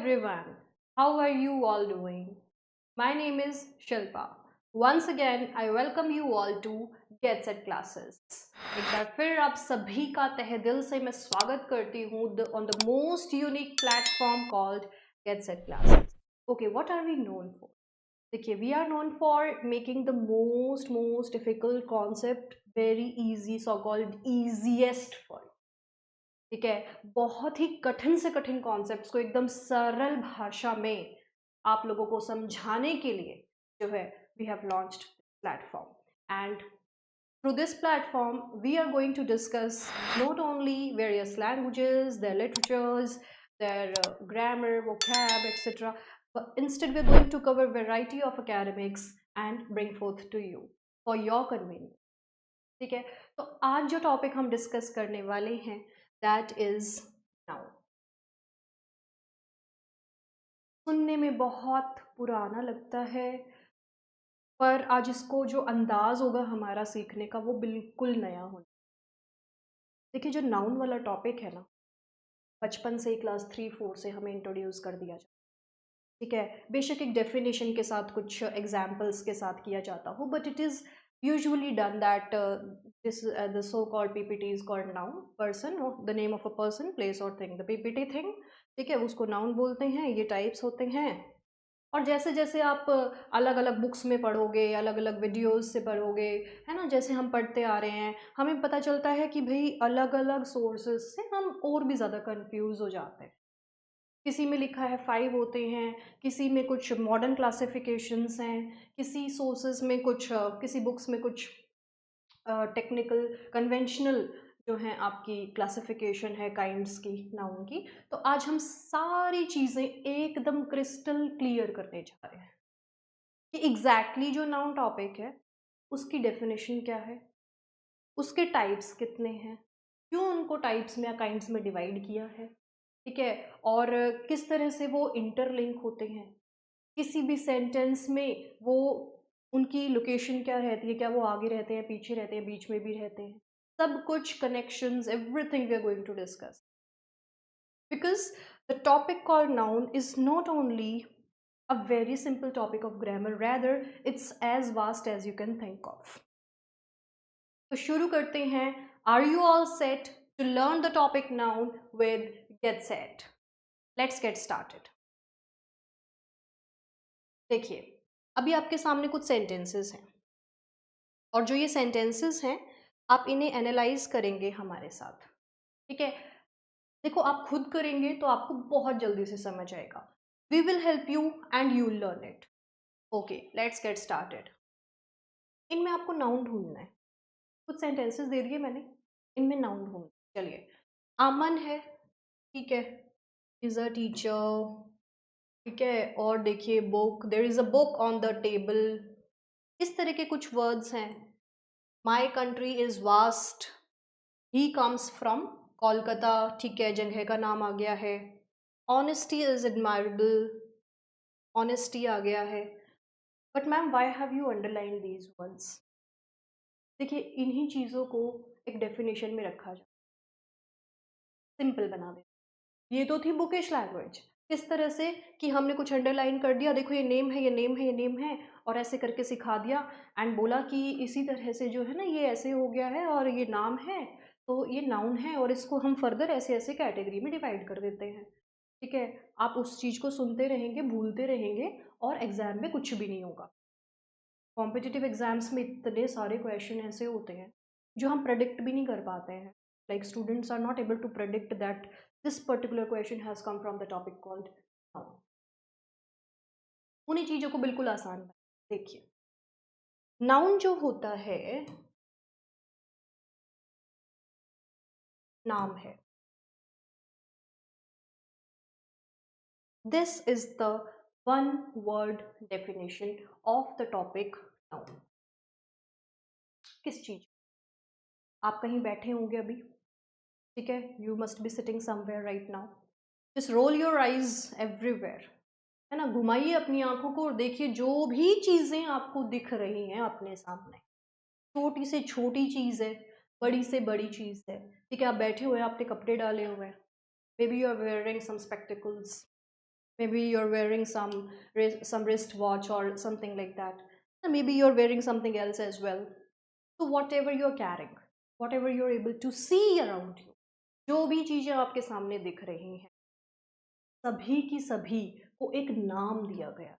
everyone. How are you all doing? My name is Shilpa. Once again, I welcome you all to Get Set Classes. एक बार फिर आप सभी का तहे दिल से मैं स्वागत करती हूँ on the most unique platform called Get Set Classes. Okay, what are we known for? देखिए, we are known for making the most difficult concept very easy, so called easiest for you. ठीक है, बहुत ही कठिन से कठिन concepts को एकदम सरल भाषा में आप लोगों को समझाने के लिए जो है we have launched platform and through this platform we are going to discuss not only various languages, their literatures, their grammar, vocab, etc., but instead we are going to cover variety of academics and bring forth to you for your convenience. ठीक है, तो आज जो topic हम discuss करने वाले हैं that is noun. सुनने में बहुत पुराना लगता है, पर आज इसको जो अंदाज होगा हमारा सीखने का वो बिल्कुल नया होना। देखिए, जो नाउन वाला टॉपिक है ना, बचपन से ही क्लास 3-4 से हमें इंट्रोड्यूस कर दिया जाता है। ठीक है, बेशक एक डेफिनेशन के साथ कुछ एग्जाम्पल्स के साथ किया जाता हो, but it is usually done that this the so called ppt is called noun, person or the name of a person, place or thing, the ppt thing। ठीक है, उसको नाउन बोलते हैं। ये टाइप्स होते हैं, और जैसे जैसे आप अलग अलग बुक्स में पढ़ोगे, अलग अलग वीडियोस से पढ़ोगे, है ना, जैसे हम पढ़ते आ रहे हैं हमें पता चलता है कि भाई अलग अलग सोर्सेज से हम और भी ज़्यादा कंफ्यूज हो जाते हैं। किसी में लिखा है 5 होते हैं, किसी में कुछ मॉडर्न क्लासिफिकेशंस हैं, किसी सोर्सेज में कुछ किसी बुक्स में कुछ टेक्निकल कन्वेंशनल जो है आपकी क्लासिफिकेशन है काइंड्स की, नाउन की। तो आज हम सारी चीज़ें एकदम क्रिस्टल क्लियर करने जा रहे हैं कि एग्जैक्टली जो नाउन टॉपिक है उसकी डेफिनेशन क्या है, उसके टाइप्स कितने हैं, क्यों उनको टाइप्स में या काइंड्स में डिवाइड किया है, ठीक है, और किस तरह से वो इंटरलिंक होते हैं, किसी भी सेंटेंस में वो उनकी लोकेशन क्या रहती है, क्या वो आगे रहते हैं, पीछे रहते हैं, बीच में भी रहते हैं, सब कुछ connections, everything we are going to discuss, because the topic called noun is not only a very simple topic of grammar, rather it's as vast as you can think of। तो शुरू करते हैं। Are you all set to learn the topic noun with get set? Let's get started। देखिए, अभी आपके सामने कुछ sentences हैं, और जो ये सेंटेंसेस हैं आप इन्हें एनालाइज करेंगे हमारे साथ। ठीक है, देखो, आप खुद करेंगे तो आपको बहुत जल्दी से समझ आएगा। We will help you and you will learn it. Okay, let's get started. इनमें आपको नाउन ढूंढना है। कुछ सेंटेंसेस दे दिए मैंने, इनमें नाउन ढूंढना। चलिए, अमन है, ठीक है, इज अ टीचर, ठीक है, और देखिए book, there is a book on the table, इस तरह के कुछ वर्ड्स हैं। My country is vast, he comes from Kolkata, ठीक है, जगह का नाम आ गया है। ऑनेस्टी इज एडमायरेबल, ऑनेस्टी आ गया है। But ma'am, why have you underline these words? देखिए, इन्हीं चीज़ों को एक डेफिनेशन में रखा जाए, सिंपल बना दे। ये तो थी बुकिश लैंग्वेज, किस तरह से कि हमने कुछ अंडरलाइन कर दिया, देखो ये नेम है, ये नेम है, ये नेम है, और ऐसे करके सिखा दिया एंड बोला कि इसी तरह से जो है ना ये ऐसे हो गया है और ये नाम है, तो ये नाउन है और इसको हम फर्दर ऐसे ऐसे कैटेगरी में डिवाइड कर देते हैं। ठीक है, आप उस चीज़ को सुनते रहेंगे, भूलते रहेंगे, और एग्जाम में कुछ भी नहीं होगा। कॉम्पिटिटिव एग्जाम्स में इतने सारे क्वेश्चन ऐसे होते हैं जो हम प्रेडिक्ट भी नहीं कर पाते हैं। Like students are not able to predict that this particular question has come from the topic called noun. उन्हीं चीज़ों को बिल्कुल आसान बनाए। देखिए, नाउन जो होता है, नाम है। This is the one word definition of the topic noun. किस चीज? आप कहीं बैठे होंगे अभी, ठीक है, you must be sitting somewhere right now. Just roll your eyes everywhere, है ना, घुमाइए अपनी आंखों को और देखिए जो भी चीज़ें आपको दिख रही हैं अपने सामने, छोटी से छोटी चीज़ है, बड़ी से बड़ी चीज़ है। ठीक है, आप बैठे हुए हैं, आपने कपड़े डाले हुए हैं, maybe you are wearing some spectacles, Maybe you're wearing some wristwatch or something like that. And maybe you're wearing something else as well. So whatever you're carrying, whatever you're able to see around you, जो भी चीजें आपके सामने दिख रही हैं, सभी की सभी को एक नाम दिया गया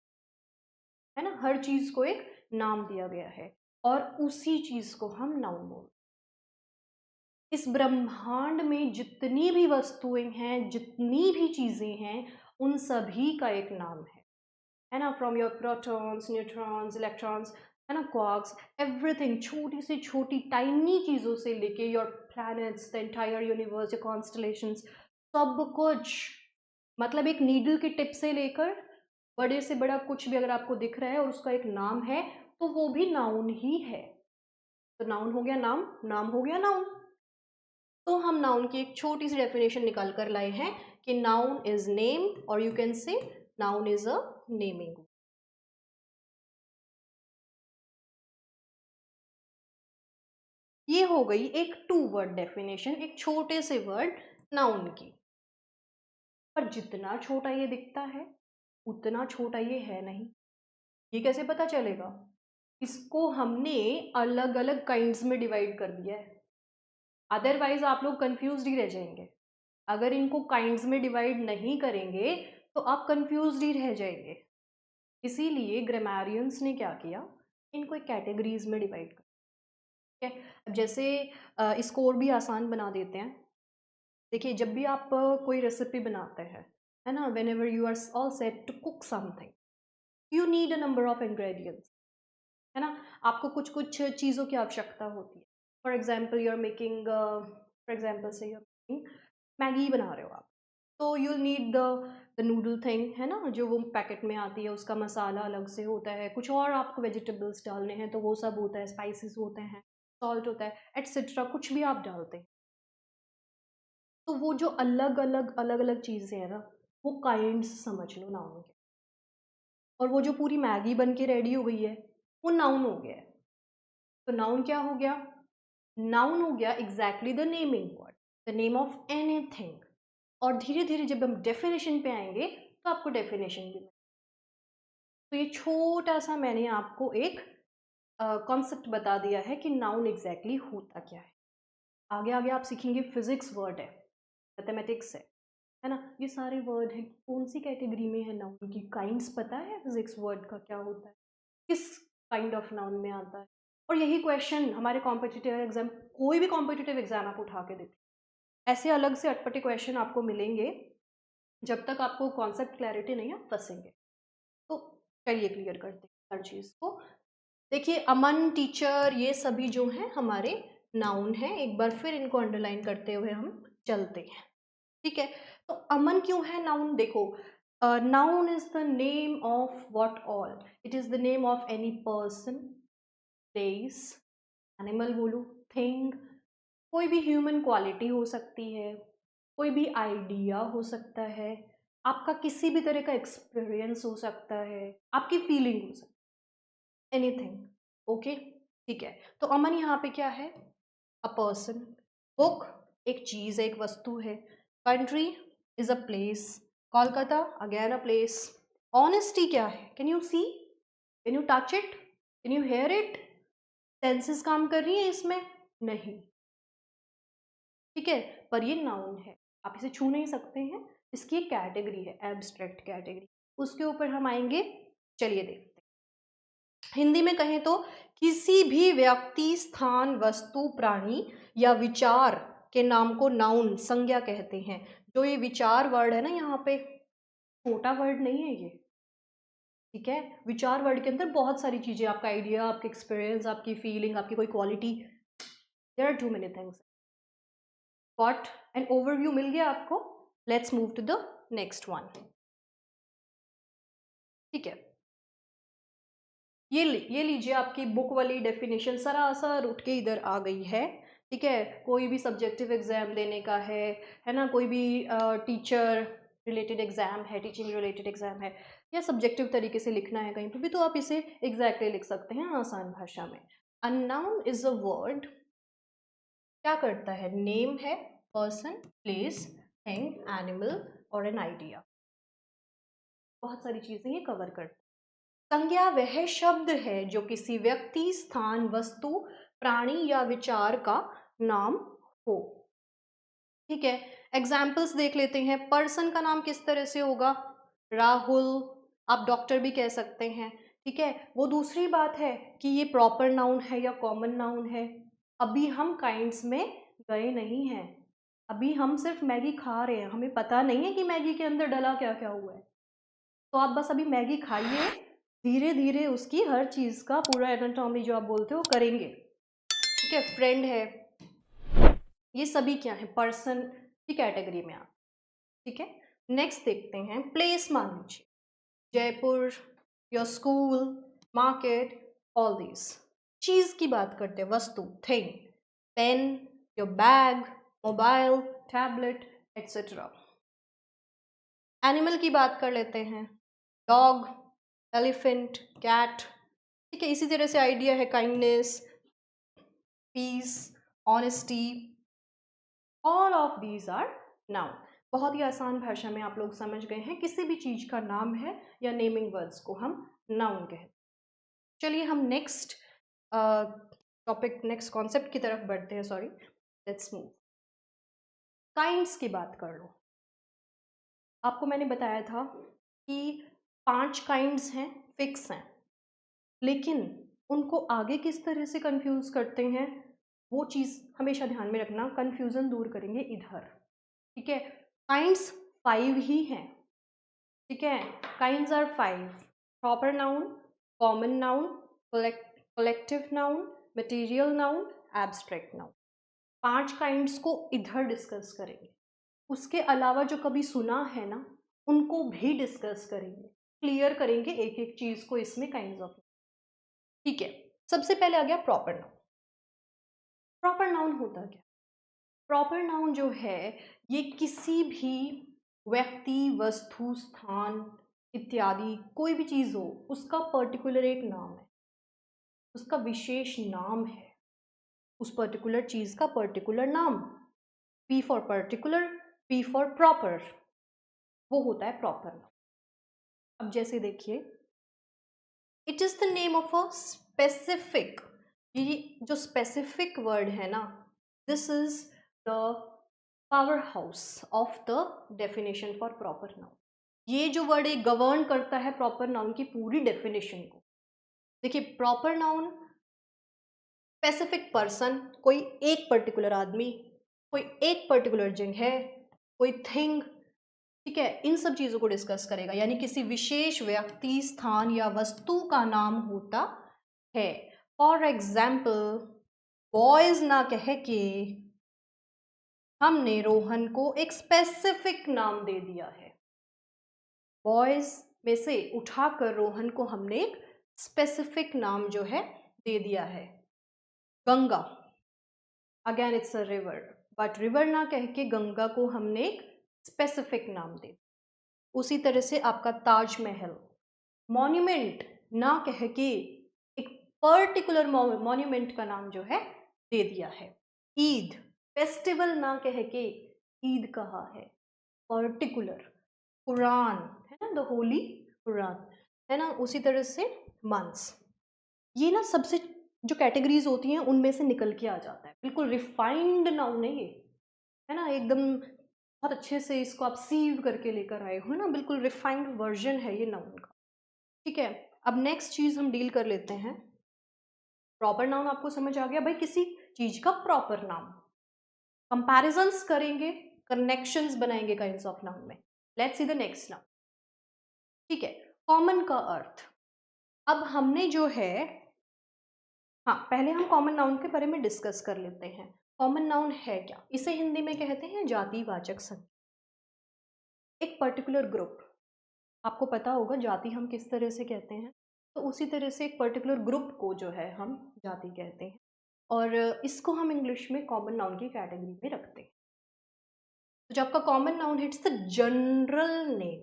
है ना। हर चीज को एक नाम दिया गया है और उसी चीज को हम नाउन बोलते हैं। इस ब्रह्मांड में जितनी भी वस्तुएं हैं, जितनी भी चीजें हैं, उन सभी का एक नाम है ना। From your protons, neutrons, electrons, है ना, क्वार्क्स, एवरीथिंग, छोटी से छोटी टाइनी चीजों से लेके your planets, the entire universe, your constellations, सब कुछ, मतलब एक नीडल के टिप से लेकर बड़े से बड़ा कुछ भी अगर आपको दिख रहा है और उसका एक नाम है, तो वो भी नाउन ही है। तो नाउन हो गया नाम, नाम हो गया नाउन। तो हम नाउन की एक छोटी सी डेफिनेशन निकाल कर लाए हैं कि नाउन इज नेम, और you can say noun is a naming. ये हो गई एक 2 वर्ड डेफिनेशन, एक छोटे से वर्ड नाउन की। पर जितना छोटा ये दिखता है उतना छोटा ये है नहीं। ये कैसे पता चलेगा? इसको हमने अलग अलग काइंड्स में डिवाइड कर दिया है, अदरवाइज आप लोग कंफ्यूज ही रह जाएंगे। अगर इनको काइंड्स में डिवाइड नहीं करेंगे तो आप कंफ्यूज ही रह जाएंगे। इसीलिए ग्रामरियंस ने क्या किया, इनको एक कैटेगरीज में डिवाइड कर। ठीक है, अब जैसे इसको और भी आसान बना देते हैं। देखिए, जब भी आप कोई रेसिपी बनाते हैं, है ना, whenever you are all set to cook something, you need a number of ingredients, है ना। आपको कुछ कुछ चीज़ों की आवश्यकता होती है। For example you are making, for example से यू आर मेकिंग मैगी बना रहे हो आप, तो you need the noodle thing, है ना, जो वो पैकेट में आती है, उसका मसाला अलग से होता है, कुछ और आपको वेजिटेबल्स डालने हैं तो वो सब होता है, स्पाइसेस होते हैं, सॉल्ट होता है, एट्सेट्रा, कुछ भी आप डालते हैं। तो वो जो अलग अलग चीज़ें हैं ना, वो काइंड्स समझ लो नाउन के। और वो जो पूरी मैगी बन के रेडी हो गई है, वो नाउन हो गया है। तो नाउन क्या हो गया? नाउन हो गया exactly the naming word, the name of anything. और धीरे धीरे जब हम डेफिनेशन पे आएंगे तो आपको डेफिनेशन भी। तो ये छोटा सा मैंने आपको एक कॉन्सेप्ट बता दिया है कि नाउन एग्जैक्टली होता क्या है। आगे आगे आप सीखेंगे, फिजिक्स वर्ड है, मैथमेटिक्स है ना, ये सारे वर्ड हैं, कौन सी कैटेगरी में है नाउन की, काइंड्स पता है फिजिक्स वर्ड का क्या होता है, किस काइंड ऑफ नाउन में आता है। और यही क्वेश्चन हमारे कॉम्पिटिटिव एग्जाम, कोई भी कॉम्पिटिटिव एग्जाम आप उठा के देखिए, ऐसे अलग से अटपटे क्वेश्चन आपको मिलेंगे। जब तक आपको कॉन्सेप्ट क्लैरिटी नहीं, आप फंसेंगे। तो चलिए क्लियर करते हैं हर चीज़ को। देखिए, अमन, टीचर, ये सभी जो हैं हमारे नाउन हैं। एक बार फिर इनको अंडरलाइन करते हुए हम चलते हैं। ठीक है, तो अमन क्यों है नाउन? देखो, noun is the name of what all, it is the name of any person, place, animal बोलो, थिंग, कोई भी ह्यूमन क्वालिटी हो सकती है, कोई भी आइडिया हो सकता है, आपका किसी भी तरह का एक्सपीरियंस हो सकता है, आपकी फीलिंग हो सकती है, एनीथिंग। ओके, ठीक है। तो अमन यहाँ पे क्या है? A person. बुक एक चीज है, एक वस्तु है। Country is a place. Kolkata again a place. Honesty क्या है? Can you see, can you touch it, can you hear it? Senses काम कर रही है इसमें? नहीं। ठीक है, पर ये नाउन है, आप इसे छू नहीं सकते हैं। इसकी एक कैटेगरी है, एब्स्ट्रैक्ट कैटेगरी, उसके ऊपर हम आएंगे। चलिए देखते हैं। हिंदी में कहें तो किसी भी व्यक्ति, स्थान, वस्तु, प्राणी या विचार के नाम को नाउन, संज्ञा कहते हैं। जो ये विचार वर्ड है ना, यहाँ पे छोटा वर्ड नहीं है ये। ठीक है, विचार वर्ड के अंदर बहुत सारी चीजें, आपका आइडिया, आपके एक्सपीरियंस, आपकी फीलिंग, आपकी कोई quality, there are too many things. Got an overview मिल गया आपको? Let's move to the next one. ठीक है, ये लीजिए, आपकी बुक वाली डेफिनेशन सरासर उठ के इधर आ गई है। ठीक है, कोई भी सब्जेक्टिव एग्जाम देने का है ना, कोई भी टीचर रिलेटेड एग्जाम है, टीचिंग रिलेटेड एग्जाम है, या सब्जेक्टिव तरीके से लिखना है कहीं पर भी, तो आप इसे एग्जैक्टली लिख सकते हैं आसान भाषा में। A noun is a word, क्या करता है? नेम है, पर्सन, प्लेस, थिंग, एनिमल और एन आइडिया। बहुत सारी चीज़ें ये कवर करते हैं। संज्ञा वह शब्द है जो किसी व्यक्ति, स्थान, वस्तु, प्राणी या विचार का नाम हो। ठीक है, एग्जाम्पल्स देख लेते हैं। पर्सन का नाम किस तरह से होगा? राहुल। आप डॉक्टर भी कह सकते हैं। ठीक है, वो दूसरी बात है कि ये प्रॉपर नाउन है या कॉमन नाउन है। अभी हम काइंड्स में गए नहीं हैं, अभी हम सिर्फ मैगी खा रहे हैं, हमें पता नहीं है कि मैगी के अंदर डला क्या क्या हुआ है। तो आप बस अभी मैगी खाइए, धीरे धीरे उसकी हर चीज़ का पूरा एनाटॉमी जो आप बोलते हो करेंगे। ठीक है, फ्रेंड है, ये सभी क्या है? पर्सन की कैटेगरी में आप। ठीक है, नेक्स्ट देखते हैं। प्लेस मान लीजिए Jaipur, your school, market, all this. चीज की बात करते हैं, वस्तु, thing, pen, your bag, mobile, tablet, etcetera. Animal की बात कर लेते हैं, डॉग, एलिफेंट, कैट। ठीक है, इसी तरह से आइडिया है kindness, peace, honesty, all of these are noun. बहुत ही आसान भाषा में आप लोग समझ गए हैं, किसी भी चीज का नाम है या नेमिंग वर्ड्स को हम नाउन कहते हैं। चलिए हम नेक्स्ट टॉपिक, नेक्स्ट कॉन्सेप्ट की तरफ बढ़ते हैं। Sorry, let's move. काइंड्स की बात कर लो। आपको मैंने बताया था कि 5 काइंड्स हैं, फिक्स हैं, लेकिन उनको आगे किस तरह से कंफ्यूज करते हैं वो चीज़ हमेशा ध्यान में रखना, कंफ्यूजन दूर करेंगे इधर। ठीक है, काइंड्स 5 ही हैं। ठीक है, kinds are 5: proper noun, common noun, collective noun, material noun, abstract noun. 5 kinds को इधर डिस्कस करेंगे। उसके अलावा जो कभी सुना है ना, उनको भी डिस्कस करेंगे, क्लियर करेंगे एक एक चीज को इसमें काइंड्स ऑफ। ठीक है, सबसे पहले आ गया प्रॉपर नाउन। प्रॉपर नाउन होता क्या? प्रॉपर नाउन जो है ये किसी भी व्यक्ति, वस्तु, स्थान इत्यादि कोई भी चीज हो, उसका पर्टिकुलर एक नाम है, उसका विशेष नाम है, उस पर्टिकुलर चीज का पर्टिकुलर नाम। P for particular, P for proper, वो होता है प्रॉपर नाउन। अब जैसे देखिए, it is the name of a specific. ये जो स्पेसिफिक वर्ड है ना, this is the power house of the definition for proper noun. ये जो वर्ड एक गवर्न करता है प्रॉपर नाउन की पूरी डेफिनेशन को। देखिए, प्रॉपर नाउन स्पेसिफिक पर्सन, कोई एक पर्टिकुलर आदमी, कोई एक पर्टिकुलर जगह, कोई थिंग। ठीक है, इन सब चीजों को डिस्कस करेगा, यानी किसी विशेष व्यक्ति, स्थान या वस्तु का नाम होता है। फॉर एग्जाम्पल, बॉयज ना कह के हमने रोहन को एक स्पेसिफिक नाम दे दिया है। बॉयज में से उठाकर रोहन को हमने एक स्पेसिफिक नाम जो है दे दिया है। Ganga, again it's a river, but river ना कह के गंगा को हमने एक स्पेसिफिक नाम दे। उसी तरह से आपका ताजमहल, मॉन्यूमेंट ना कह के एक पर्टिकुलर मॉन्यूमेंट का नाम जो है दे दिया है। ईद, फेस्टिवल ना कह के ईद कहा है, पर्टिकुलर। कुरान है ना, द होली कुरान है ना, उसी तरह से मंथ्स। ये ना सबसे जो कैटेगरीज होती हैं उनमें से निकल के आ जाता है, बिल्कुल रिफाइंड नाउन है ये, है ना, एकदम बहुत अच्छे से इसको आप सीव करके लेकर आए हो ना, बिल्कुल रिफाइंड वर्जन है ये नाउन का। ठीक है, अब नेक्स्ट चीज हम डील कर लेते हैं। प्रॉपर नाउन आपको समझ आ गया भाई, किसी चीज का प्रॉपर नाम। कंपैरिजंस करेंगे, कनेक्शंस बनाएंगे काइंड्स ऑफ नाउन में। Let's see the next noun. ठीक है, कॉमन का अर्थ। अब हमने जो है, हाँ पहले हम कॉमन नाउन के बारे में डिस्कस कर लेते हैं। कॉमन नाउन है क्या? इसे हिंदी में कहते हैं जातिवाचक संज्ञा। एक पर्टिकुलर ग्रुप, आपको पता होगा जाति हम किस तरह से कहते हैं, तो उसी तरह से एक पर्टिकुलर ग्रुप को जो है हम जाति कहते हैं, और इसको हम इंग्लिश में कॉमन नाउन की कैटेगरी में रखते हैं। तो जब आपका कॉमन नाउन है, इट्स द जनरल नेम।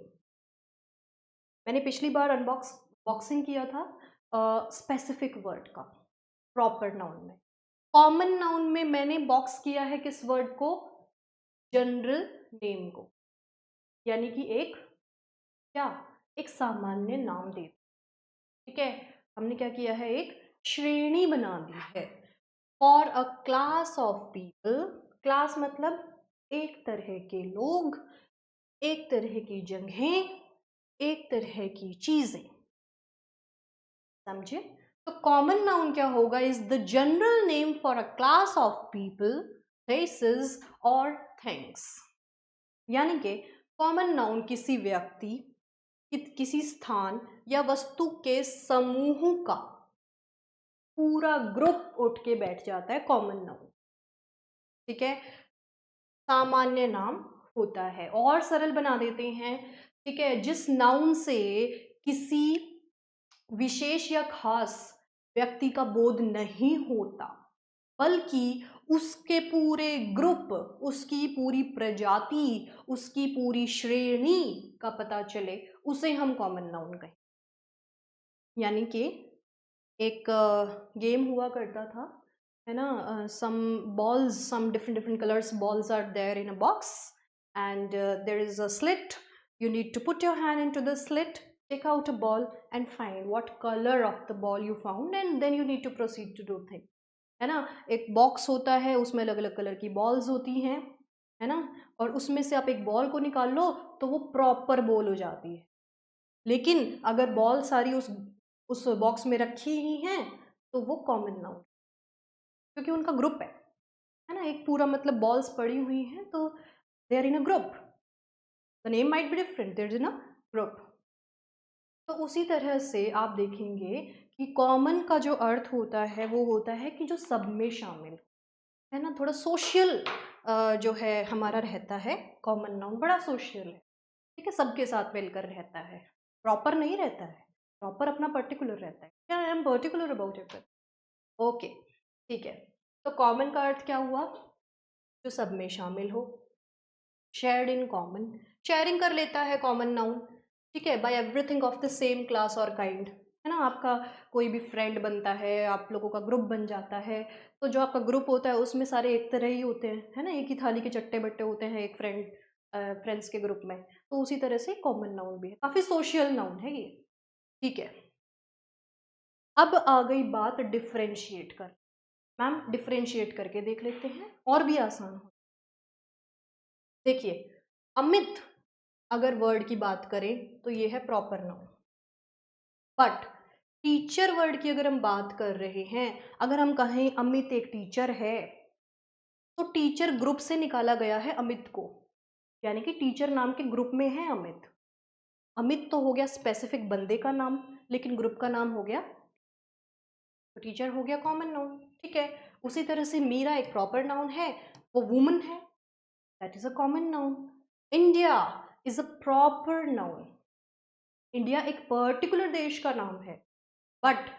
मैंने पिछली बार बॉक्सिंग किया था स्पेसिफिक वर्ड का प्रॉपर नाउन में। कॉमन नाउन में मैंने बॉक्स किया है किस वर्ड को? जनरल नेम को, यानी कि एक क्या, एक सामान्य नाम दे, ठीक है। हमने क्या किया है, एक श्रेणी बना दी है। For a class of people, class मतलब एक तरह के लोग, एक तरह की जगहें, एक तरह की चीजें, समझे। तो कॉमन नाउन क्या होगा, is the general name for a class of people, places और थिंग्स। यानी कि कॉमन नाउन किसी व्यक्ति, किसी स्थान या वस्तु के समूह का पूरा ग्रुप उठ के बैठ जाता है कॉमन नाउन, ठीक है। सामान्य नाम होता है, और सरल बना देते हैं, ठीक है। जिस नाउन से किसी विशेष या खास व्यक्ति का बोध नहीं होता, बल्कि उसके पूरे ग्रुप, उसकी पूरी प्रजाति, उसकी पूरी श्रेणी का पता चले, उसे हम कॉमन नाउन कहें। यानी कि एक गेम हुआ करता था, है ना, some balls, some different different colours balls are there in a box, and there is a slit, you need to put your hand into the slit, take out a ball and find what color of the ball you found, and then you need to proceed to do things, है ना। एक box होता है, उसमें अलग अलग colour की balls होती हैं, है ना, और उसमें से आप एक बॉल को निकाल लो तो वो प्रॉपर बॉल हो जाती है। लेकिन अगर बॉल सारी उस बॉक्स में रखी ही हैं तो वो कॉमन नाउन, क्योंकि उनका ग्रुप है ना, एक पूरा मतलब बॉल्स पड़ी हुई हैं तो they are in a group, the name might be different, there is in a group. तो उसी तरह से आप देखेंगे कि कॉमन का जो अर्थ होता है वो होता है कि जो सब में शामिल है ना, थोड़ा सोशल जो है हमारा रहता है। कॉमन नाउन बड़ा सोशल है, ठीक है, सबके साथ मिलकर रहता है, प्रॉपर नहीं रहता है, प्रॉपर अपना पर्टिकुलर रहता है, क्या I am particular about it, okay, ठीक है। तो कॉमन का अर्थ क्या हुआ, जो सब में शामिल हो, शेयर्ड इन कॉमन, शेयरिंग कर लेता है कॉमन नाउन, ठीक है, by everything of the same class और काइंड, है ना। आपका कोई भी फ्रेंड बनता है, आप लोगों का ग्रुप बन जाता है, तो जो आपका ग्रुप होता है उसमें सारे एक तरह ही होते हैं, है ना, एक ही थाली के चट्टे बट्टे होते हैं एक फ्रेंड्स के ग्रुप में। तो उसी तरह से कॉमन नाउन भी है, काफ़ी सोशल नाउन है ये, ठीक है। अब आ गई बात डिफ्रेंशिएट कर, मैम डिफ्रेंशिएट करके देख लेते हैं और भी आसान हो। देखिए, अमित अगर वर्ड की बात करें तो ये है proper noun, but teacher word की अगर हम बात कर रहे हैं, अगर हम कहें अमित एक टीचर है, तो टीचर ग्रुप से निकाला गया है अमित को, यानी कि टीचर नाम के ग्रुप में है अमित। अमित तो हो गया स्पेसिफिक बंदे का नाम, लेकिन ग्रुप का नाम हो गया, तो टीचर हो गया कॉमन नाउन, ठीक है। उसी तरह से मीरा एक प्रॉपर नाउन है, वो वुमन है, that is a common noun. India is a proper noun, India एक पर्टिकुलर देश का नाम है, बट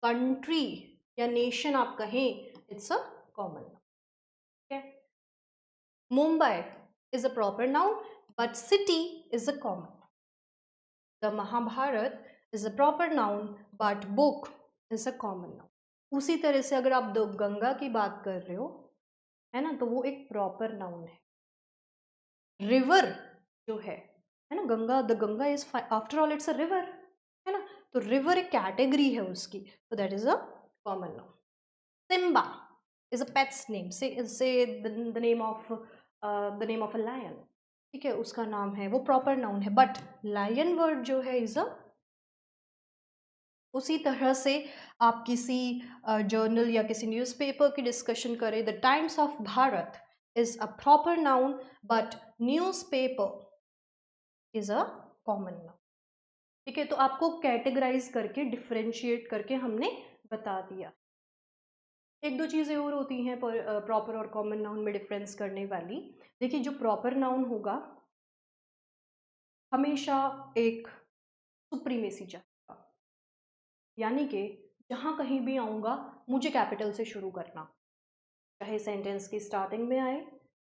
कंट्री या नेशन आप कहें, इट्स अ कॉमन नाउन, ठीक है। Mumbai is a proper noun, but city is a common. The Mahabharata is a proper noun, but book is a common noun. उसी तरह से अगर आप द गंगा की बात कर रहे हो, है ना, तो वो एक प्रॉपर नाउन है। रिवर जो है ना, Ganga, the Ganga is after all it's a river, है ना, तो रिवर एक कैटेगरी है उसकी, तो that is a common noun. Simba is a pet's name, say the name of a lion, ठीक है, उसका नाम है, वो प्रॉपर नाउन है, बट लायन वर्ड जो है इज अ। उसी तरह से आप किसी जर्नल या किसी न्यूज़पेपर की डिस्कशन करें, the times of Bharat is a proper noun, but newspaper is a common noun, ठीक है। तो आपको कैटेगराइज करके डिफरेंशिएट करके हमने बता दिया। एक दो चीज़ें और होती हैं प्रॉपर और कॉमन नाउन में डिफरेंस करने वाली। देखिए, जो प्रॉपर नाउन होगा हमेशा एक सुप्रीमेसी चाहेगा, यानी कि जहाँ कहीं भी आऊँगा मुझे कैपिटल से शुरू करना, चाहे सेंटेंस की स्टार्टिंग में आए,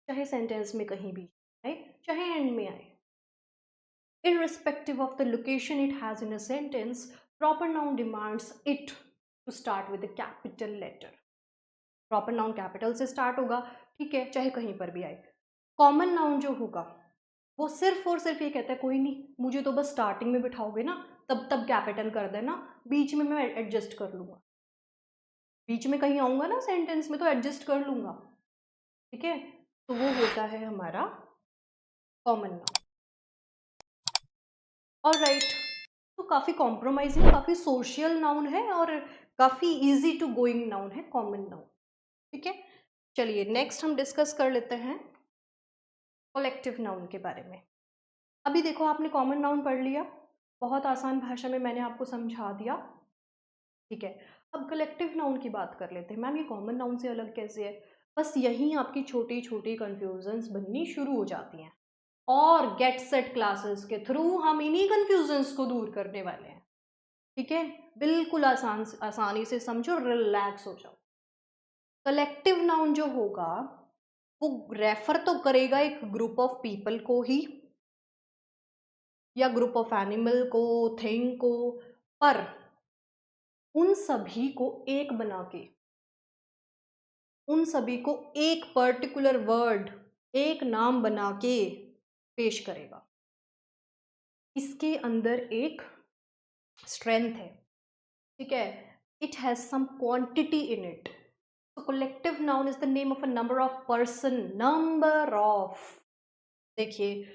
चाहे सेंटेंस में कहीं भी आए, चाहे एंड में आए, irrespective of the location it has in a sentence, proper noun demands it to start with a capital letter. Proper noun capital से स्टार्ट होगा, ठीक है, चाहे कहीं पर भी आए। कॉमन नाउन जो होगा वो सिर्फ और सिर्फ ये कहता है कोई नहीं, मुझे तो बस स्टार्टिंग में बिठाओगे ना, तब तब कैपिटल कर देना, बीच में मैं एडजस्ट कर लूँगा, बीच में कहीं आऊँगा ना सेंटेंस में तो एडजस्ट कर लूँगा, ठीक है। तो वो होता है हमारा कॉमन नाउन। ऑलराइट, तो काफ़ी कॉम्प्रोमाइजिंग, काफ़ी सोशल नाउन है और काफ़ी इजी टू गोइंग नाउन है कॉमन नाउन, ठीक है। चलिए नेक्स्ट हम डिस्कस कर लेते हैं कलेक्टिव नाउन के बारे में। अभी देखो आपने कॉमन नाउन पढ़ लिया, बहुत आसान भाषा में मैंने आपको समझा दिया, ठीक है। अब कलेक्टिव नाउन की बात कर लेते हैं। मैम ये कॉमन नाउन से अलग कैसे है? बस यहीं आपकी छोटी छोटी कन्फ्यूजन्स बननी शुरू हो जाती हैं और गेट सेट क्लासेस के थ्रू हम इन्हीं कन्फ्यूजन्स को दूर करने वाले हैं, ठीक है। बिल्कुल आसानी से समझो, रिलैक्स हो जाओ। कलेक्टिव नाउन जो होगा वो रेफर तो करेगा एक ग्रुप ऑफ पीपल को ही या ग्रुप ऑफ एनिमल को, थिंग को, पर उन सभी को एक बना के, उन सभी को एक पर्टिकुलर वर्ड, एक नाम बना के पेश करेगा। इसके अंदर एक स्ट्रेंथ है, ठीक है। It has some quantity in it. तो collective noun is the name of a number of person, number of. देखिए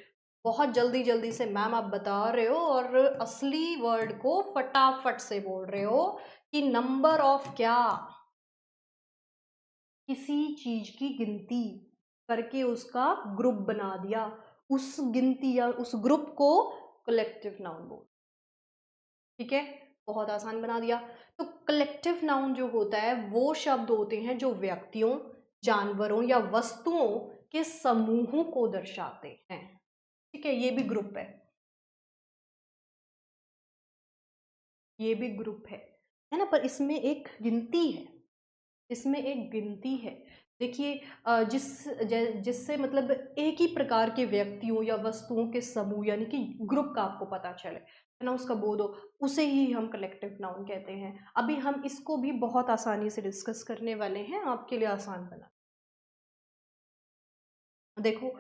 बहुत जल्दी जल्दी से मैम आप बता रहे हो और असली वर्ड को फटाफट से बोल रहे हो कि नंबर ऑफ क्या, किसी चीज की गिनती करके उसका ग्रुप बना दिया, उस गिनती या उस ग्रुप को कलेक्टिव नाउन बोल, ठीक है। बहुत आसान बना दिया। तो कलेक्टिव नाउन जो होता है वो शब्द होते हैं जो व्यक्तियों, जानवरों या वस्तुओं के समूहों को दर्शाते हैं, ठीक है। ये भी ग्रुप है ना, पर इसमें एक गिनती है, इसमें एक गिनती है। देखिए जिससे मतलब एक ही प्रकार के व्यक्तियों या वस्तुओं के समूह यानी कि ग्रुप का आपको पता चले, है ना, उसका बोध हो, उसे ही हम कलेक्टिव नाउन कहते हैं। अभी हम इसको भी बहुत आसानी से डिस्कस करने वाले हैं, आपके लिए आसान बना। देखो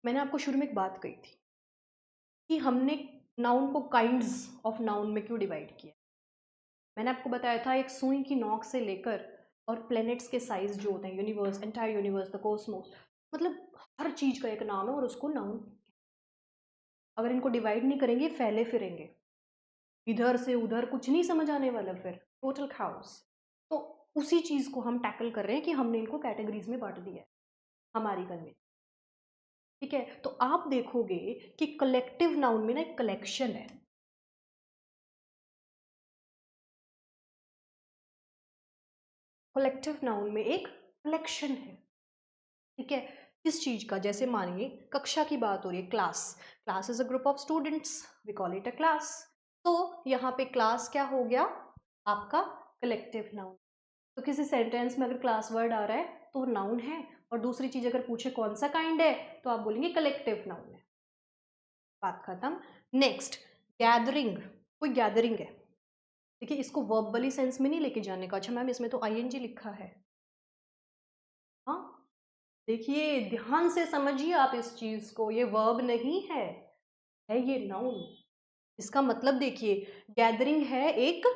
मैंने आपको शुरू में एक बात कही थी कि हमने नाउन को काइंड्स ऑफ नाउन में क्यों डिवाइड किया। मैंने आपको बताया था एक सुई की नोक से लेकर और प्लैनेट्स के साइज जो होते हैं, universe, entire universe, the Cosmos, मतलब हर चीज का एक नाम है और उसको नाउन। अगर इनको डिवाइड नहीं करेंगे फैले फिरेंगे इधर से उधर, कुछ नहीं समझ आने वाला, फिर टोटल खाउस। तो उसी चीज को हम टैकल कर रहे हैं कि हमने इनको कैटेगरीज में बांट दिया है हमारी कन्वे, ठीक है। तो आप देखोगे कि कलेक्टिव नाउन में ना एक कलेक्शन है, कलेक्टिव नाउन में एक कलेक्शन है, ठीक है। किस चीज का? जैसे मानिए कक्षा की बात हो रही है, class, class is a group of students, we call it a class. तो यहाँ पे क्लास क्या हो गया आपका? Collective noun. तो किसी सेंटेंस में अगर क्लास वर्ड आ रहा है तो नाउन है, और दूसरी चीज अगर पूछे कौन सा काइंड है तो आप बोलेंगे कलेक्टिव नाउन है, बात खत्म। नेक्स्ट, गैदरिंग, कोई गैदरिंग है, देखिए इसको वर्बली सेंस में नहीं लेके जाने का। अच्छा मैम इसमें तो आईएनजी लिखा है, हाँ, देखिए ध्यान से समझिए आप इस चीज को, ये वर्ब नहीं है ये नाउन। इसका मतलब देखिए गैदरिंग है एक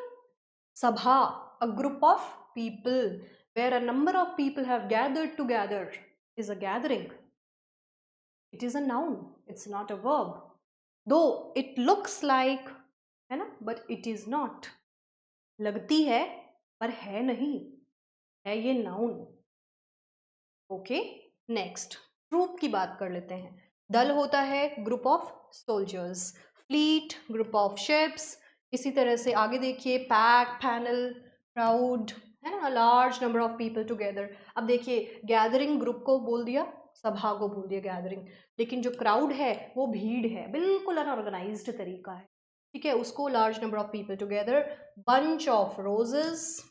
सभा, a group of people, where a number of people have gathered together is a gathering. It is a noun, it's not a verb, though it looks like, है ना, बट इट इज नॉट। लगती है पर है नहीं, है ये noun, okay. Next, troop की बात कर लेते हैं। दल होता है group of soldiers, fleet group of ships, इसी तरह से आगे देखिए पैक, पैनल, क्राउड, है ना, large number of people together. अब देखिए गैदरिंग ग्रुप को बोल दिया, सभा को बोल दिया गैदरिंग, लेकिन जो क्राउड है वो भीड़ है, बिल्कुल अनऑर्गेनाइज्ड तरीका है, ठीक है, उसको large number of people together. Bunch of roses,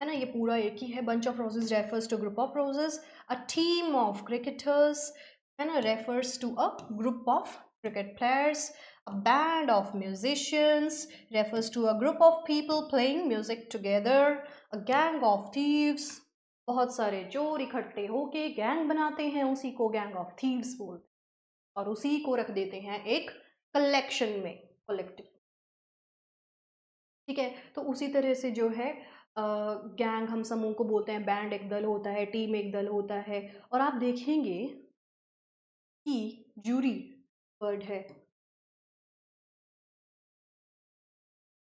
है ना, ये पूरा एक ही है, bunch of roses refers to group of roses. A team of cricketers, है ना, refers to a group of cricket players. A band of musicians refers to a group of people playing music together. A gang of thieves, बहुत सारे चोर इकट्ठे होके gang बनाते हैं, उसी को गैंग ऑफ थीव्स बोलते हैं, और उसी को रख देते हैं एक कलेक्शन में, कलेक्टिव। ठीक है, तो उसी तरह से जो है गैंग हम समूह को बोलते हैं, बैंड एक दल होता है, टीम एक दल होता है। और आप देखेंगे कि जूरी वर्ड है,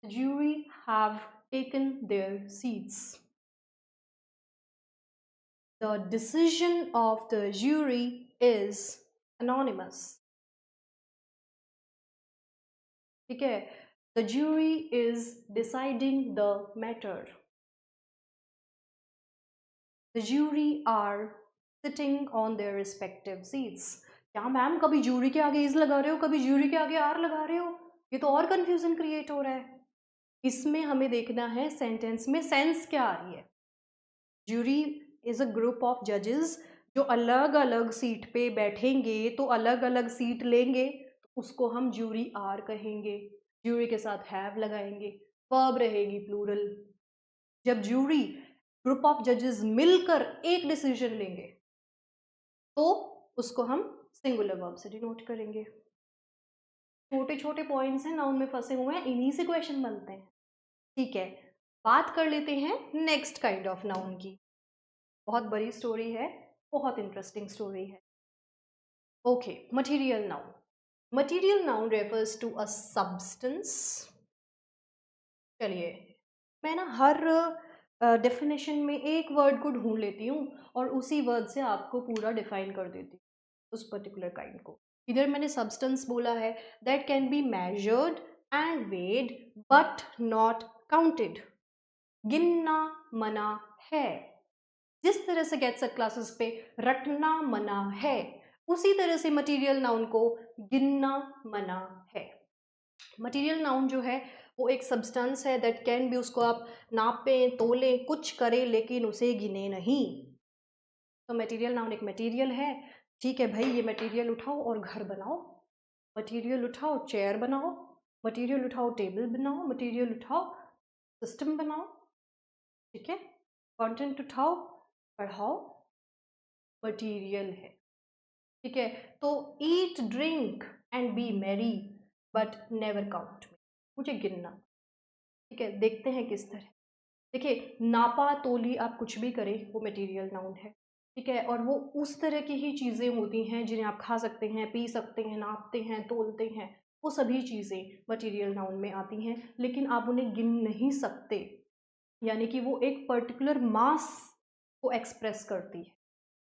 jury have taken their seats. The decision of the jury is anonymous. ठीक है, the jury is deciding the matter. The jury are sitting on their respective seats. क्या मैम कभी जूरी के आगे इज लगा रहे हो, कभी जूरी के आगे आर लगा रहे हो, ये तो और कंफ्यूजन क्रिएट हो रहा है। इसमें हमें देखना है सेंटेंस में सेंस क्या आ रही है। Jury is a group of जजेस जो अलग अलग सीट पे बैठेंगे, तो अलग अलग सीट लेंगे, तो उसको हम जूरी आर कहेंगे। जूरी के साथ हैव लगाएंगे, वर्ब रहेगी प्लूरल। जब जूरी ग्रुप ऑफ जजेस मिलकर एक डिसीजन लेंगे तो उसको हम सिंगुलर वर्ब से डिनोट करेंगे। छोटे छोटे पॉइंट्स हैं, नाउन में फंसे हुए हैं, इन्हीं से क्वेश्चन बनते हैं। ठीक है, बात कर लेते हैं नेक्स्ट काइंड ऑफ नाउन की। बहुत बड़ी स्टोरी है, बहुत इंटरेस्टिंग स्टोरी है। Okay, material noun. Material noun refers to a substance. चलिए, मैं ना हर डेफिनेशन में एक वर्ड को ढूंढ लेती हूँ और उसी वर्ड से आपको पूरा डिफाइन कर देती हूँ उस पर्टिकुलर काइंड को। इधर मैंने सब्सटेंस बोला है, that can be measured and weighed but not counted. गिनना मना है। जिस तरह से गेट्स एट क्लासेस पे रटना मना है, उसी तरह से मटीरियल नाउन को गिनना मना है। मटीरियल नाउन जो है वो एक सब्सटेंस है, दैट कैन बी, उसको आप नापें तोलें कुछ करें लेकिन उसे गिने नहीं। तो मटीरियल नाउन एक मटीरियल है। ठीक है भाई, ये मटीरियल उठाओ और घर बनाओ, मटीरियल उठाओ चेयर बनाओ, मटीरियल उठाओ टेबल बनाओ, मटीरियल उठाओ सिस्टम बनाओ। ठीक है, कंटेंट उठाओ पढ़ाओ, मटीरियल है। ठीक है, तो eat drink and B Mary but never count me, मुझे गिनना। ठीक है, देखते हैं किस तरह। देखिए, नापा तोली आप कुछ भी करें वो मटेरियल नाउन है। ठीक है, और वो उस तरह की ही चीज़ें होती हैं जिन्हें आप खा सकते हैं, पी सकते हैं, नापते हैं, तोलते हैं, वो सभी चीज़ें मटेरियल नाउन में आती हैं, लेकिन आप उन्हें गिन नहीं सकते। यानी कि वो एक पर्टिकुलर मास को एक्सप्रेस करती है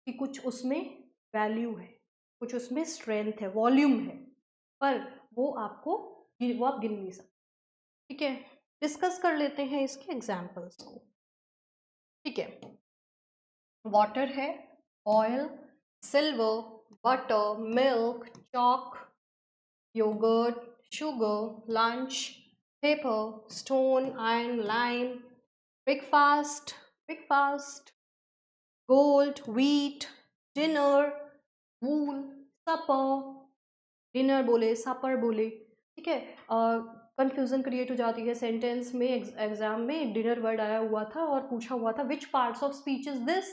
कि कुछ उसमें वैल्यू है, कुछ उसमें स्ट्रेंथ है, वॉल्यूम है, पर वो आप गिन नहीं सकते। ठीक है, डिस्कस कर लेते हैं इसके एग्जाम्पल्स को। ठीक है, वाटर है, oil, silver, butter, milk, chalk, yogurt, sugar, lunch, paper, stone, iron, lime, breakfast, gold, wheat, dinner, wool, supper. Dinner बोले, सपर बोले। ठीक है, कंफ्यूजन क्रिएट हो जाती है सेंटेंस में। एग्जाम में डिनर वर्ड आया हुआ था और पूछा हुआ था which parts of speech is this,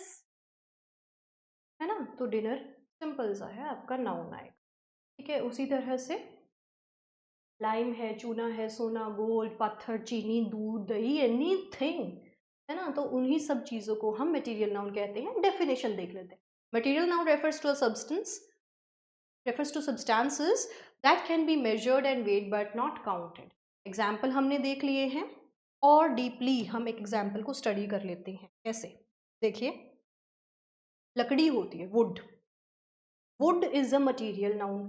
है ना, तो डिनर सिंपल सा है, आपका नाउन आएगा। ठीक है, उसी तरह से लाइम है, चूना है, सोना, गोल्ड, पत्थर, चीनी, दूध, दही, एनीथिंग, है ना, तो उन्हीं सब चीज़ों को हम मटेरियल नाउन कहते हैं। डेफिनेशन देख लेते हैं। Material noun refers to a substance, refers to substances that can be measured and weighed but not counted. Example हमने देख लिए हैं और डीपली हम एक एग्जाम्पल को स्टडी कर लेते हैं। कैसे, देखिए, लकड़ी होती है, would. Would is a material noun,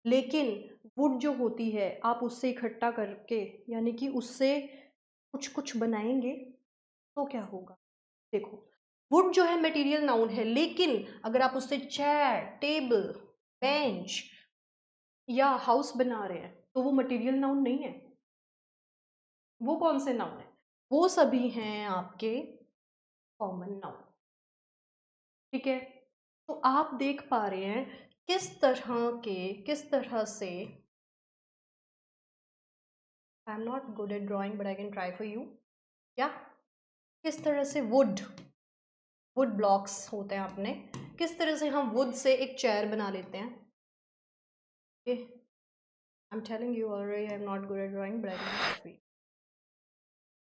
लेकिन वुड जो होती है आप उससे इकट्ठा करके, यानी कि उससे कुछ कुछ बनाएंगे तो क्या होगा। देखो, वुड जो है मटेरियल नाउन है, लेकिन अगर आप उससे चेयर, टेबल, बेंच या हाउस बना रहे हैं तो वो मटेरियल नाउन नहीं है। वो कौन से नाउन है, वो सभी हैं आपके कॉमन नाउन। ठीक है, तो आप देख पा रहे हैं किस तरह से, I am not good at drawing but I can try for you. क्या, किस तरह से वुड ब्लॉक्स होते हैं अपने, किस तरह से हम वुड से एक चेयर बना लेते हैं। I'm telling you already, I'm not good at drawing, but I can draw.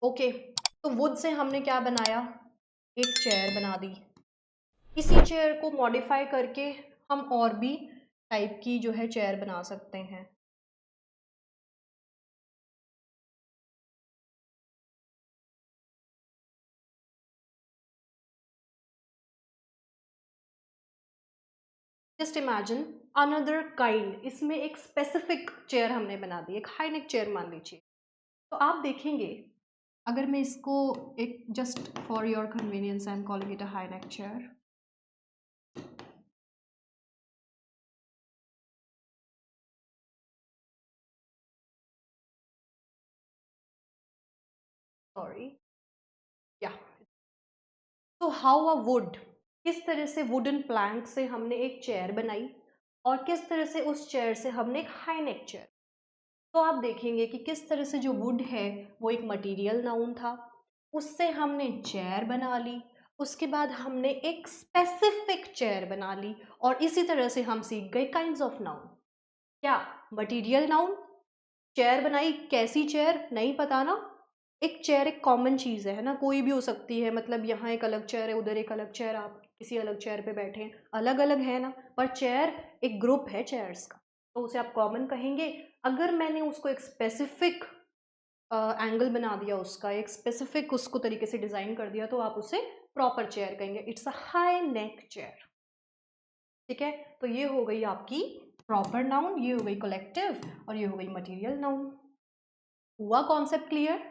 Okay, तो वुड से हमने क्या बनाया, एक चेयर बना दी। इसी चेयर को मॉडिफाई करके हम और भी टाइप की जो है चेयर बना सकते हैं। जस्ट इमेजिन अनदर काइंड, इसमें एक स्पेसिफिक चेयर हमने बना दी, एक हाई नेक चेयर मान लीजिए। तो आप देखेंगे, अगर मैं इसको एक just for your convenience I am calling it a high neck chair. Sorry, या तो हाउ अ वुड, किस तरह से वुडन प्लैंक से हमने एक चेयर बनाई और किस तरह से उस चेयर से हमने एक हाई नेक चेयर। तो आप देखेंगे कि किस तरह से जो वुड है वो एक मटेरियल नाउन था, उससे हमने चेयर बना ली, उसके बाद हमने एक स्पेसिफिक चेयर बना ली, और इसी तरह से हम सीख गए काइंड्स ऑफ नाउन। क्या मटेरियल नाउन, चेयर बनाई, कैसी चेयर नहीं पता ना, एक चेयर एक कॉमन चीज़ है ना, कोई भी हो सकती है, मतलब यहाँ एक अलग चेयर है, उधर एक अलग चेयर, आप किसी अलग चेयर पे बैठे हैं, अलग अलग है ना, पर चेयर एक ग्रुप है चेयर्स का, तो उसे आप कॉमन कहेंगे। अगर मैंने उसको एक स्पेसिफिक एंगल बना दिया, उसका एक स्पेसिफिक उसको तरीके से डिज़ाइन कर दिया, तो आप उसे प्रॉपर चेयर कहेंगे, it's a high neck chair. ठीक है, तो ये हो गई आपकी प्रॉपर नाउन, ये हो गई कलेक्टिव, और ये हो गई मटेरियल नाउन। हुआ कॉन्सेप्ट क्लियर,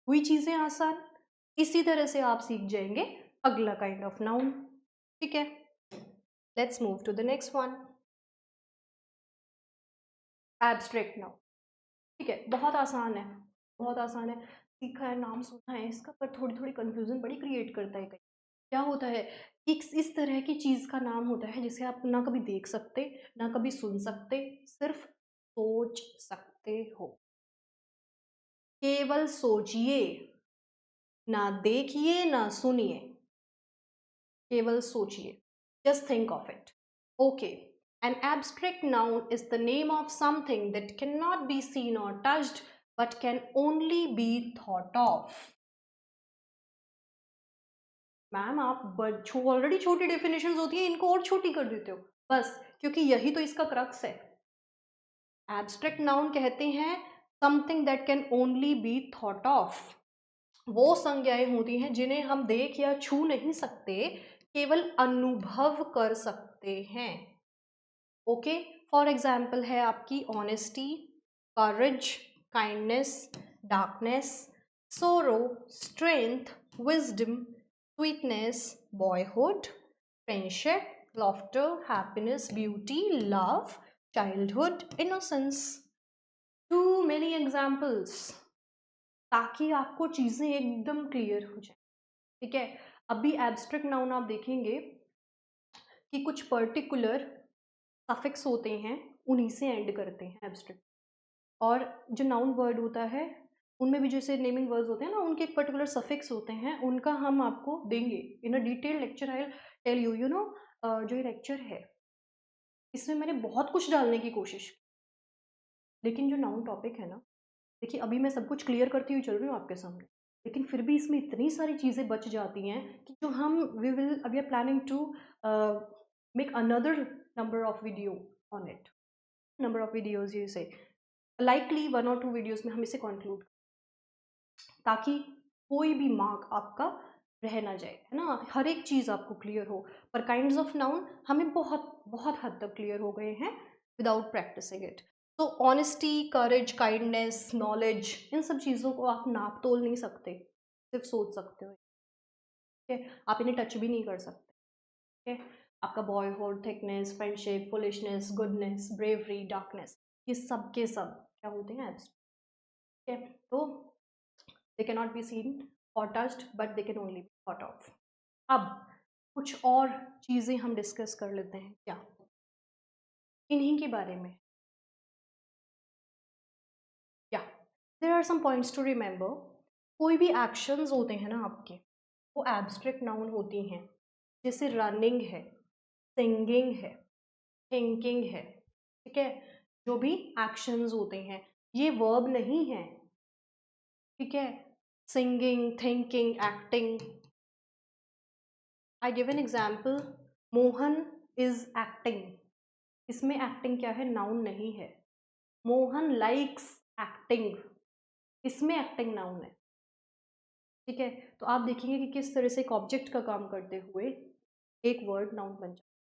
हुई चीजें आसान। इसी तरह से आप सीख जाएंगे अगला काइंड ऑफ नाउन। ठीक है, let's move to the next one, abstract noun. ठीक है, बहुत आसान है, बहुत आसान है, सीखा है, नाम सुना है इसका, पर थोड़ी थोड़ी कंफ्यूजन बड़ी क्रिएट करता है कहीं। क्या होता है, इस तरह की चीज का नाम होता है जिसे आप ना कभी देख सकते, ना कभी सुन सकते, सिर्फ सोच सकते हो। केवल सोचिए, ना देखिए ना सुनिए, केवल सोचिए, just think of it. Okay, an abstract noun is the name of something that cannot be seen or touched but can only be thought of. Ma'am आप ऑलरेडी छोटी डेफिनेशंस होती है, इनको और छोटी कर देते हो बस, क्योंकि यही तो इसका क्रक्स है। एब्स्ट्रैक्ट नाउन कहते हैं something that can only be thought of, वो संज्ञाएं होती हैं जिन्हें हम देख या छू नहीं सकते, केवल अनुभव कर सकते हैं। ओके, फॉर एग्जाम्पल है आपकी honesty, courage, kindness, darkness, sorrow, strength, wisdom, sweetness, boyhood, friendship, laughter, happiness, beauty, love, childhood, innocence. Too many examples, ताकि आपको चीज़ें एकदम क्लियर हो जाए। ठीक है, अभी एब्स्ट्रैक्ट नाउन आप देखेंगे कि कुछ पर्टिकुलर सफिक्स होते हैं, उन्हीं से एंड करते हैं एब्स्ट्रैक्ट, और जो नाउन वर्ड होता है उनमें भी जैसे नेमिंग वर्ड्स होते हैं ना, उनके एक पर्टिकुलर सफिक्स होते हैं, उनका हम आपको देंगे in a detail lecture. I tell you, you know, जो ये लेक्चर है इसमें मैंने बहुत कुछ डालने की कोशिश, लेकिन जो नाउन टॉपिक है ना, देखिए अभी मैं सब कुछ क्लियर करती हुई चल रही हूँ आपके सामने, लेकिन फिर भी इसमें इतनी सारी चीज़ें बच जाती हैं कि जो हम we are planning to make another number of video on it, number of videos ये से लाइकली 1 और 2 वीडियोस में हम इसे कंक्लूड, ताकि कोई भी मार्क आपका रह ना जाए, है ना, हर एक चीज़ आपको क्लियर हो। पर काइंड्स ऑफ नाउन हमें बहुत बहुत हद तक क्लियर हो गए हैं विदाउट प्रैक्टिसिंग इट। तो ऑनेस्टी, करेज, काइंडनेस, नॉलेज, इन सब चीज़ों को आप नाप तोल नहीं सकते, सिर्फ सोच सकते हो। ठीक है, आप इन्हें टच भी नहीं कर सकते। ठीक है, आपका boyhood, thickness, friendship, foolishness, goodness, bravery, darkness, ये सब के सब क्या होते हैं एब्स्ट्रैक्ट। ठीक है, तो they can not be seen or touched but they can only be thought of. अब कुछ और चीज़ें हम डिस्कस कर लेते हैं, क्या इन्हीं के बारे में। या there are some points to remember, कोई भी एक्शंस होते हैं ना आपके, वो एब्स्ट्रैक्ट नाउन होती हैं, जैसे रनिंग है, सिंगिंग है, थिंकिंग है। ठीक है, जो भी एक्शंस होते हैं, ये वर्ब नहीं है, ठीक है। Singing, thinking, acting. I give an example, Mohan is acting. इसमें एक्टिंग क्या है? नाउन नहीं है। मोहन लाइक्स एक्टिंग, इसमें एक्टिंग नाउन है, ठीक है। तो आप देखेंगे कि किस तरह से एक ऑब्जेक्ट का काम करते हुए एक वर्ड नाउन बन जाता है,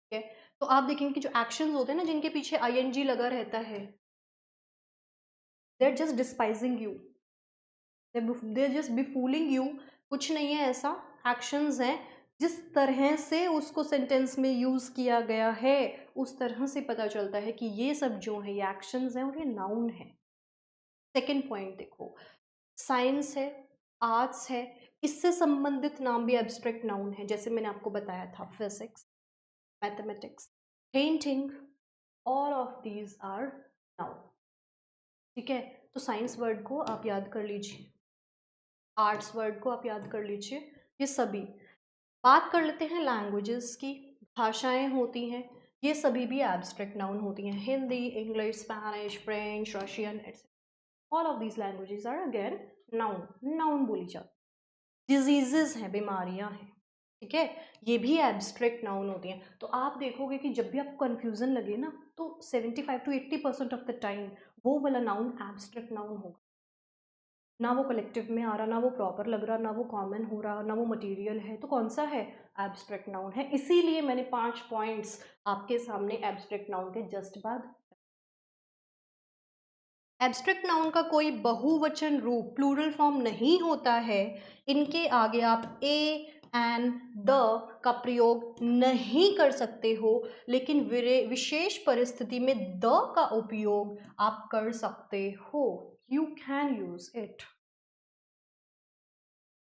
ठीक है। तो आप देखेंगे कि जो एक्शंस होते हैं ना, जिनके पीछे आईएनजी लगा रहता है, they are just despising you, they just befooling you. कुछ नहीं है ऐसा, एक्शंस हैं। जिस तरह से उसको सेंटेंस में यूज किया गया है, उस तरह से पता चलता है कि ये सब जो है ये एक्शंस हैं और ये नाउन है। सेकेंड पॉइंट देखो, साइंस है, आर्ट्स है, इससे संबंधित नाम भी एब्स्ट्रैक्ट नाउन है, जैसे मैंने आपको बताया था, physics, mathematics, painting, all of these are noun, ठीक है। तो साइंस वर्ड को आप याद कर लीजिए, आर्ट्स वर्ड को आप याद कर लीजिए, ये सभी। बात कर लेते हैं लैंग्वेजेस की, भाषाएं होती हैं, ये सभी भी एब्स्ट्रैक्ट नाउन होती हैं। Hindi, English, Spanish, French, Russian, etcetera, all of these languages are again noun, noun बोली जाती। डिजीजेस हैं, बीमारियां हैं, ठीक है, ये भी एब्स्ट्रैक्ट नाउन होती हैं। तो आप देखोगे कि जब भी आपको कन्फ्यूजन लगे ना, तो 75 to 80% ऑफ द टाइम वो वाला नाउन एब्स्ट्रैक्ट नाउन होगा। ना वो कलेक्टिव में आ रहा, ना वो प्रॉपर लग रहा, ना वो कॉमन हो रहा, ना वो मटेरियल है, तो कौन सा है? एब्स्ट्रैक्ट नाउन है। इसीलिए मैंने 5 पॉइंट्स आपके सामने एब्स्ट्रैक्ट नाउन के जस्ट बाद। एब्स्ट्रैक्ट नाउन का कोई बहुवचन रूप, प्लूरल फॉर्म नहीं होता है। इनके आगे आप ए एंड द का प्रयोग नहीं कर सकते हो, लेकिन विशेष परिस्थिति में द का उपयोग आप कर सकते हो। यू कैन यूज इट,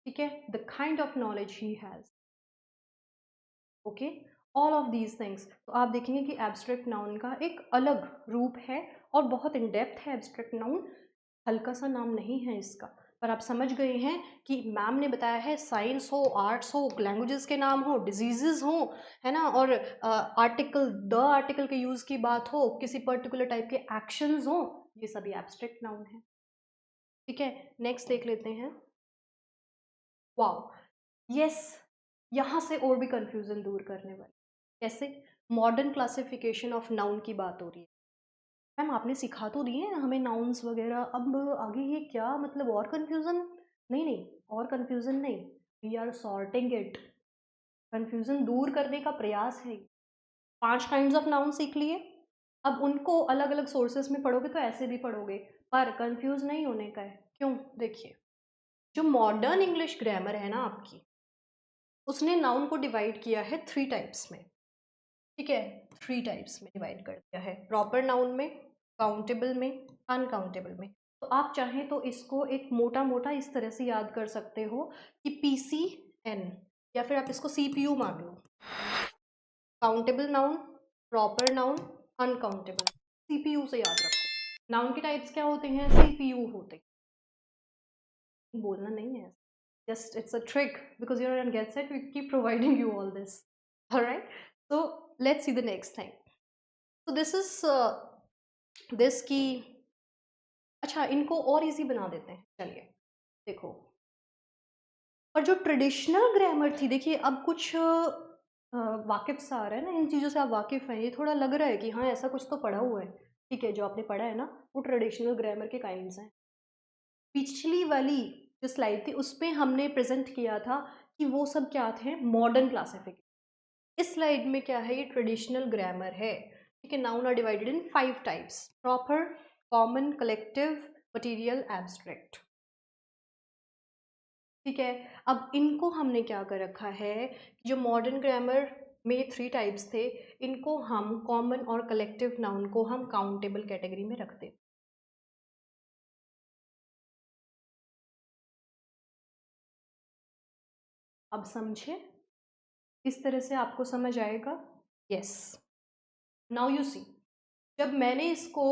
ठीक है। The kind of knowledge he has, okay, all of these things. तो आप देखेंगे कि एब्स्ट्रैक्ट नाउन का एक अलग रूप है और बहुत इन डेप्थ है एब्स्ट्रैक्ट नाउन, हल्का सा नाम नहीं है इसका। पर आप समझ गए हैं कि मैम ने बताया है, साइंस हो, आर्ट्स हो, लैंग्वेजेस के नाम हो, डिजीजेस हो, है ना, और आर्टिकल, द आर्टिकल के यूज की बात हो, किसी पर्टिकुलर टाइप के एक्शंस हो, ये सभी एब्स्ट्रैक्ट नाउन है, ठीक है। नेक्स्ट देख लेते हैं। वाओ, यस, यहाँ से और भी कंफ्यूजन दूर करने वाली, कैसे? मॉडर्न क्लासिफिकेशन ऑफ नाउन की बात हो रही है। मैम आपने सिखा तो दिए हैं हमें नाउन्स वगैरह, अब आगे ये क्या मतलब, और कंफ्यूजन? नहीं नहीं, और कंफ्यूजन नहीं, we are sorting it, confusion दूर करने का प्रयास है। 5 काइंड्स ऑफ नाउन सीख लिए, अब उनको अलग अलग सोर्सेस में पढ़ोगे तो ऐसे भी पढ़ोगे, पर कंफ्यूज नहीं होने का है। क्यों? देखिए, जो मॉडर्न इंग्लिश ग्रामर है ना आपकी, उसने नाउन को डिवाइड किया है 3 टाइप्स में, ठीक है। 3 टाइप्स में डिवाइड कर दिया है, प्रॉपर नाउन में, काउंटेबल में, अनकाउंटेबल में। तो आप चाहें तो इसको एक मोटा मोटा इस तरह से याद कर सकते हो कि PCN, या फिर आप इसको CPU मान लो। Countable noun, proper noun, uncountable, CPU से याद रखो। नाउन के टाइप्स क्या होते हैं? CPU होते हैं, बोलना नहीं है, just it's a trick because you're on Get Set, we keep providing you all this, all right. So let's see the next thing. So this is this की, अच्छा इनको और इजी बना देते हैं, चलिए देखो। और जो ट्रेडिशनल ग्रामर थी, देखिए अब कुछ वाकिफ सा आ रहा है ना, इन चीज़ों से आप वाकिफ हैं, ये थोड़ा लग रहा है कि हाँ ऐसा कुछ तो पढ़ा हुआ है, ठीक है। जो आपने पढ़ा है ना, वो ट्रेडिशनल ग्रामर के काइंड्स हैं। पिछली वाली जो स्लाइड थी उस पर हमने प्रेजेंट किया था कि वो सब क्या थे, मॉडर्न क्लासिफिकेशन। इस स्लाइड में क्या है, ये ट्रेडिशनल ग्रामर है, ठीक है। Noun are divided in 5 types, proper, common, collective, material, abstract, ठीक है। अब इनको हमने क्या कर रखा है, जो मॉडर्न ग्रामर में 3 टाइप्स थे, इनको हम कॉमन और कलेक्टिव नाउन को हम काउंटेबल कैटेगरी में रखते। अब समझे, इस तरह से आपको समझ आएगा। यस, नाउ यू सी, जब मैंने इसको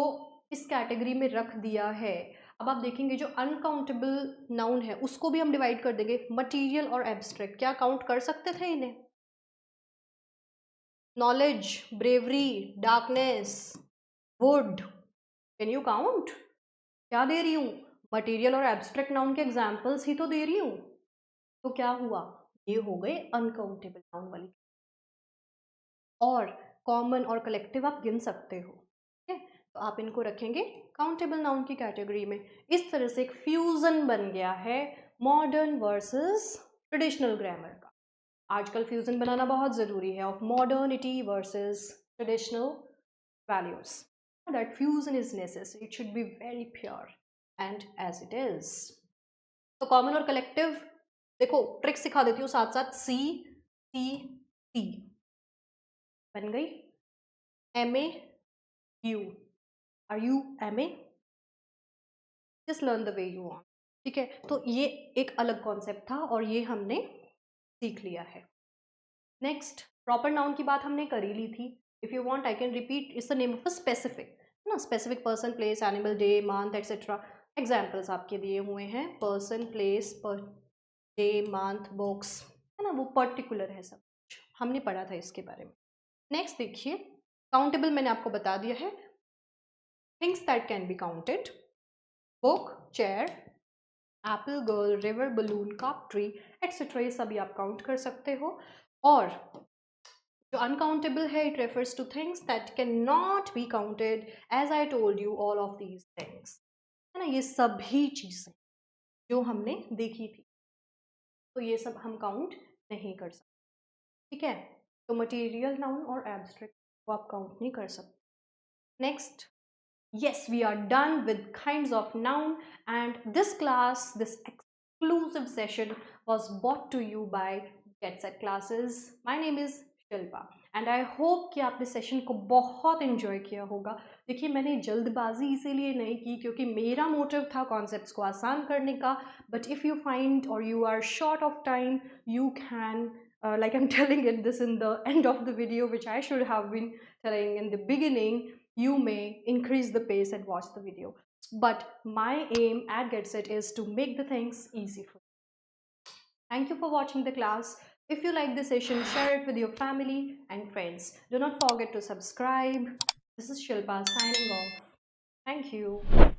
इस कैटेगरी में रख दिया है, अब आप देखेंगे जो अनकाउंटेबल नाउन है उसको भी हम डिवाइड कर देंगे, मटेरियल और एब्स्ट्रैक्ट। क्या काउंट कर सकते थे इन्हें? Knowledge, bravery, darkness, would, can you count? क्या दे रही हूँ? मटेरियल और एब्स्ट्रैक्ट नाउन के एग्जाम्पल्स ही तो दे रही हूँ। तो क्या हुआ? ये हो गए अनकाउंटेबल नाउन वाली। और कॉमन और कलेक्टिव आप गिन सकते हो, ठीक है, तो आप इनको रखेंगे काउंटेबल नाउन की कैटेगरी में। इस तरह से एक फ्यूजन बन गया है मॉडर्न वर्सेस ट्रेडिशनल ग्रामर का। आजकल फ्यूजन बनाना बहुत ज़रूरी है of modernity versus traditional values. That fusion is necessary, it should be very pure and as it is. तो कॉमन और कलेक्टिव, देखो ट्रिक सिखा देती हूँ साथ साथ। सी सी टी बन गई। M A U, are you M A? Just learn the way you want, ठीक है। तो ये एक अलग कॉन्सेप्ट था और ये हमने सीख लिया है। नेक्स्ट, प्रॉपर नाउन की बात हमने कर ही ली थी। If you want I can repeat, it's the name of a specific, है ना, specific person, place, animal, day, month etcetera. Examples आपके दिए हुए हैं, person, place, day, month, books, है ना, वो पर्टिकुलर है सब कुछ, हमने पढ़ा था इसके बारे में। नेक्स्ट देखिए, काउंटेबल मैंने आपको बता दिया है, things that can be counted, book, chair, Apple, girl, river, balloon, cup, tree etcetera, ये सभी आप काउंट कर सकते हो। और जो अनकाउंटेबल है, it refers to things that can not be counted, as I told you all of these things, है ना, ये सभी चीज़ें जो हमने देखी थी, तो ये सब हम काउंट नहीं कर सकते, ठीक है। तो मटेरियल नाउन और एब्स्ट्रैक्ट को आप काउंट नहीं कर सकते। Next, yes, we are done with kinds of noun, and this class, this exclusive session was brought to you by Get Set Classes. My name is Shilpa and I hope कि आपने session को बहुत enjoy किया होगा। देखिए, मैंने जल्दबाजी इसीलिए नहीं की क्योंकि मेरा मोटिव था कॉन्सेप्ट्स को आसान करने का, बट इफ़ यू फाइंड और you are short of time, you can, like I'm telling it this in the end of the video, which I should have been telling in the beginning, you may increase the pace and watch the video. But my aim at GetSet is to make the things easy for you. Thank you for watching the class. If you like the session, share it with your family and friends. Do not forget to subscribe. This is Shilpa signing off. Thank you.